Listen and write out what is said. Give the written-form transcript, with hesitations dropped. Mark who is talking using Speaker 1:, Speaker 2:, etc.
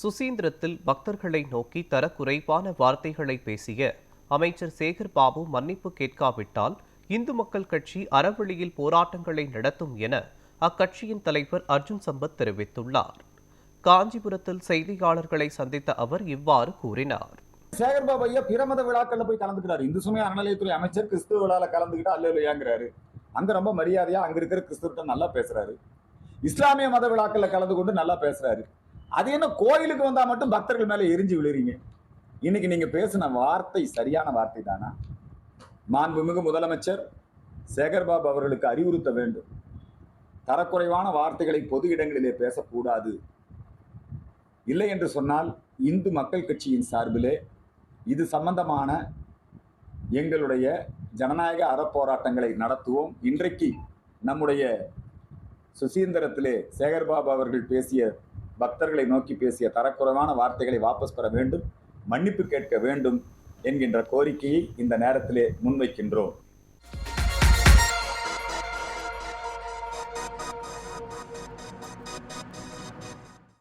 Speaker 1: சுசீந்திரத்தில் பக்தர்களை நோக்கி தரக்குறைவான வார்த்தைகளை பேசிய அமைச்சர் சேகர் பாபு மன்னிப்பு கேட்காவிட்டால் இந்து மக்கள் கட்சி அறவழியில் போராட்டங்களை நடத்தும் என அக்கட்சியின் தலைவர் அர்ஜுன் சம்பத் தெரிவித்துள்ளார். காஞ்சிபுரத்தில் செய்தியாளர்களை சந்தித்த அவர் இவ்வாறு கூறினார்.
Speaker 2: சேகர் பாபு ஐயா பிற மத விழாக்கள்ல போய் கலந்துக்கிறாரு. இந்து சமய அறநிலையத்துறை அமைச்சர் கிறிஸ்துவ விழால கலந்துக்கிட்டு அல்லேலூயாங்கிறாரு. அங்க ரொம்ப மரியாதையா அங்க இருக்கிற கிறிஸ்துவர்கிட்ட நல்லா பேசுறாரு. இஸ்லாமிய மத விழாக்கள்ல கலந்து கொண்டு நல்லா பேசுறாரு. அது என்ன கோயிலுக்கு வந்தா மட்டும் பக்தர்கள் மேல எரிஞ்சு விழுறீங்க? இன்னைக்கு நீங்க பேசின வார்த்தை சரியான வார்த்தை தானா? மாண்புமிகு முதலமைச்சர் சேகர் பாபு அவர்களுக்கு அறிவுறுத்த வேண்டும். தரக்குறைவான வார்த்தைகளை பொது இடங்களிலே பேசக்கூடாது. இல்லை என்று சொன்னால் இந்து மக்கள் கட்சியின் சார்பிலே இது சம்பந்தமான எங்களுடைய ஜனநாயக அறப்போராட்டங்களை நடத்துவோம். இன்றைக்கு நம்முடைய சுசீந்திரத்திலே சேகர்பாபு அவர்கள் பேசிய பக்தர்களை நோக்கி பேசிய தரக்குறைவான வார்த்தைகளை வாபஸ் பெற வேண்டும், மன்னிப்பு கேட்க வேண்டும் என்கின்ற கோரிக்கையை இந்த நேரத்திலே முன்வைக்கின்றோம்.